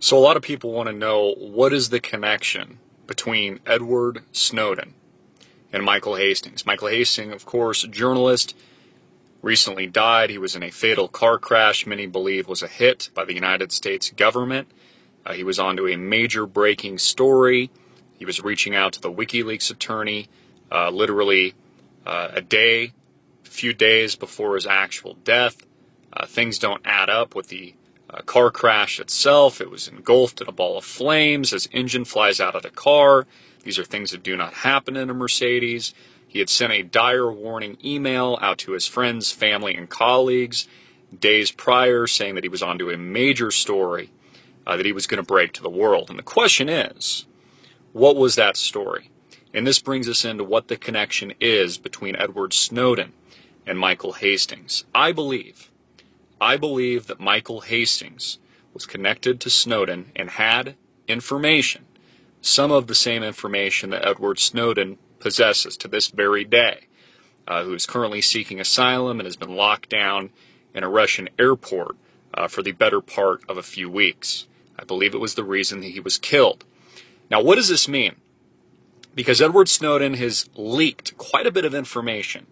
So a lot of people want to know, what is the connection between Edward Snowden and Michael Hastings? Michael Hastings, of course, a journalist, recently died. He was in a fatal car crash many believe was a hit by the United States government. He was onto a major breaking story. He was reaching out to the WikiLeaks attorney literally a few days before his actual death. Things don't add up with the car crash itself. It was engulfed in a ball of flames. His engine flies out of the car. These are things that do not happen in a Mercedes. He had sent a dire warning email out to his friends, family, and colleagues days prior saying that he was onto a major story that he was going to break to the world. And the question is, what was that story? And this brings us into what the connection is between Edward Snowden and Michael Hastings. I believe that Michael Hastings was connected to Snowden and had information, some of the same information that Edward Snowden possesses to this very day, who is currently seeking asylum and has been locked down in a Russian airport for the better part of a few weeks. I believe it was the reason that he was killed. Now, what does this mean? Because Edward Snowden has leaked quite a bit of information,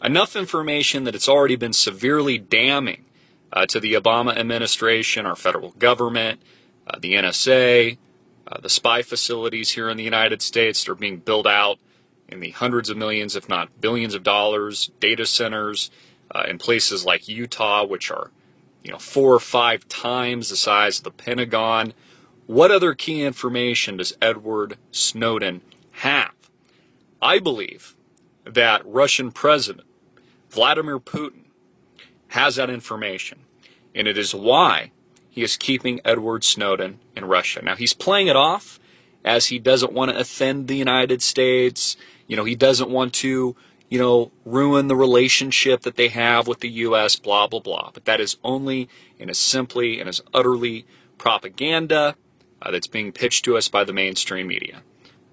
enough information that it's already been severely damning to the Obama administration, our federal government, the NSA, the spy facilities here in the United States that are being built out in the hundreds of millions, if not billions of dollars, data centers in places like Utah, which are 4 or 5 times the size of the Pentagon. What other key information does Edward Snowden have? I believe that Russian President Vladimir Putin has that information, and it is why he is keeping Edward Snowden in Russia. Now, he's playing it off as he doesn't want to offend the United States. He doesn't want to, ruin the relationship that they have with the U.S., blah, blah, blah. But that is only and is simply and is utterly propaganda that's being pitched to us by the mainstream media.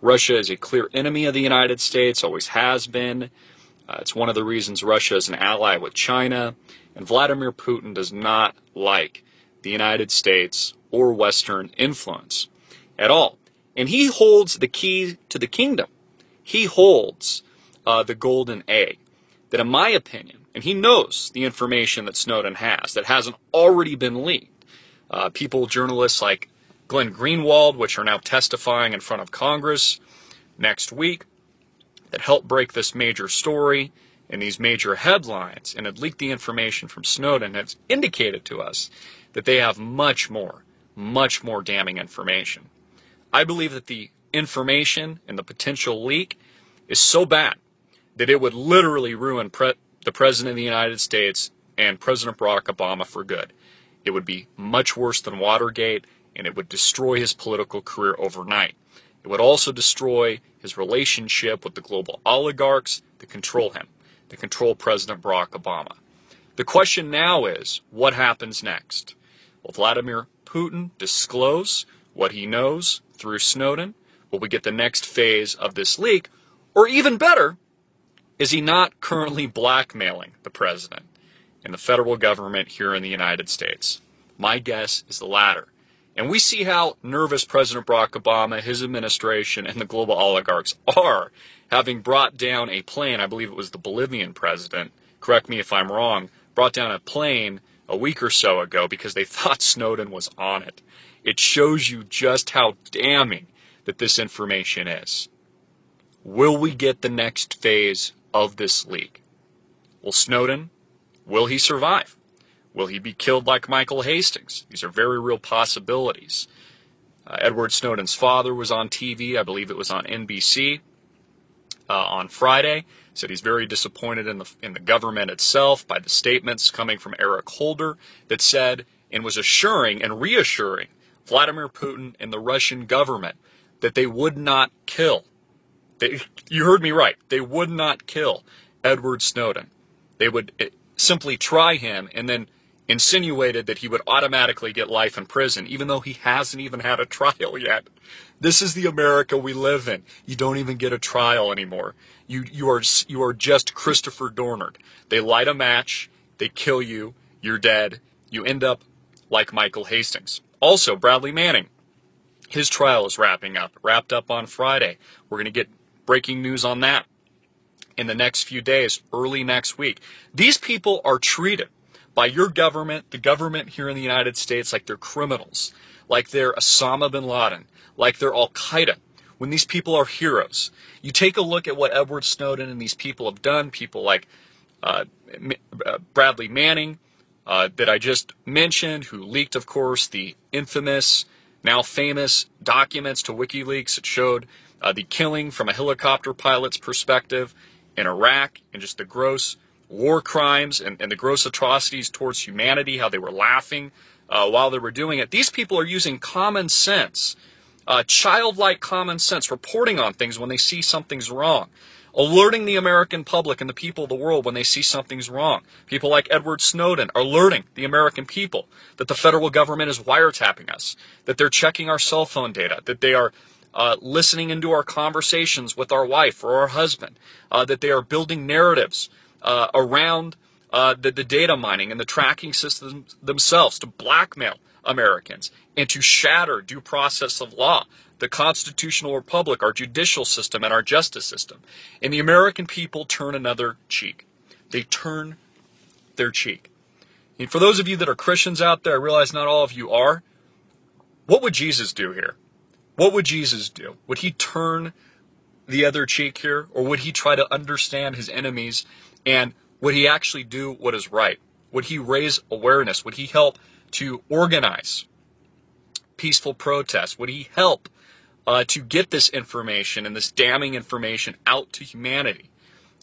Russia is a clear enemy of the United States, always has been. It's one of the reasons Russia is an ally with China. And Vladimir Putin does not like the United States or Western influence at all. And he holds the key to the kingdom. He holds the golden egg that, in my opinion, and he knows the information that Snowden has that hasn't already been leaked. Journalists like Glenn Greenwald, which are now testifying in front of Congress next week, that helped break this major story and these major headlines and had leaked the information from Snowden, have indicated to us that they have much more damning information. I believe that the information and the potential leak is so bad that it would literally ruin the President of the United States and President Barack Obama for good. It would be much worse than Watergate, and it would destroy his political career overnight. It would also destroy his relationship with the global oligarchs that control him, that control President Barack Obama. The question now is, what happens next? Will Vladimir Putin disclose what he knows through Snowden? Will we get the next phase of this leak? Or even better, is he not currently blackmailing the president and the federal government here in the United States? My guess is the latter. And we see how nervous President Barack Obama, his administration, and the global oligarchs are, having brought down a plane. I believe it was the Bolivian president, correct me if I'm wrong, brought down a plane a week or so ago because they thought Snowden was on it. It shows you just how damning that this information is. Will we get the next phase of this leak? Will Snowden, will he survive? Will he be killed like Michael Hastings? These are very real possibilities. Edward Snowden's father was on TV, I believe it was on NBC, on Friday. Said he's very disappointed in the government itself by the statements coming from Eric Holder that said and was assuring and reassuring Vladimir Putin and the Russian government that they would not kill. You heard me right. They would not kill Edward Snowden. They would simply try him and then insinuated that he would automatically get life in prison, even though he hasn't even had a trial yet. This is the America we live in. You don't even get a trial anymore. You are just Christopher Dornard. They light a match, they kill you, you're dead, you end up like Michael Hastings. Also, Bradley Manning, his trial is wrapped up on Friday. We're going to get breaking news on that in the next few days, early next week. These people are treated by your government, the government here in the United States, like they're criminals, like they're Osama bin Laden, like they're Al-Qaeda, when these people are heroes. You take a look at what Edward Snowden and these people have done, people like Bradley Manning, that I just mentioned, who leaked, of course, the infamous, now famous documents to WikiLeaks that showed the killing from a helicopter pilot's perspective in Iraq, and just the gross war crimes and the gross atrocities towards humanity, how they were laughing while they were doing it. These people are using common sense, childlike common sense, reporting on things when they see something's wrong, alerting the American public and the people of the world when they see something's wrong. People like Edward Snowden are alerting the American people that the federal government is wiretapping us, that they're checking our cell phone data, that they are listening into our conversations with our wife or our husband, that they are building narratives around the data mining and the tracking systems themselves to blackmail Americans and to shatter due process of law, the constitutional republic, our judicial system, and our justice system. And the American people turn another cheek. They turn their cheek. And for those of you that are Christians out there, I realize not all of you are. What would Jesus do here? What would Jesus do? Would he turn the other cheek here? Or would he try to understand his enemies? And would he actually do what is right? Would he raise awareness? Would he help to organize peaceful protests? Would he help to get this information and this damning information out to humanity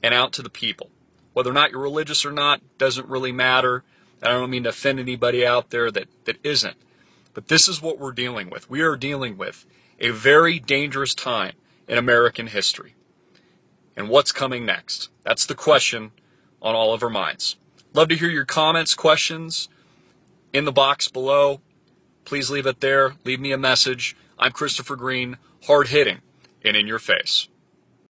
and out to the people? Whether or not you're religious or not doesn't really matter. I don't mean to offend anybody out there that isn't. But this is what we're dealing with. We are dealing with a very dangerous time in American history. And what's coming next? That's the question on all of our minds. Love to hear your comments, questions in the box below. Please leave it there. Leave me a message. I'm Christopher Green, hard-hitting and in your face.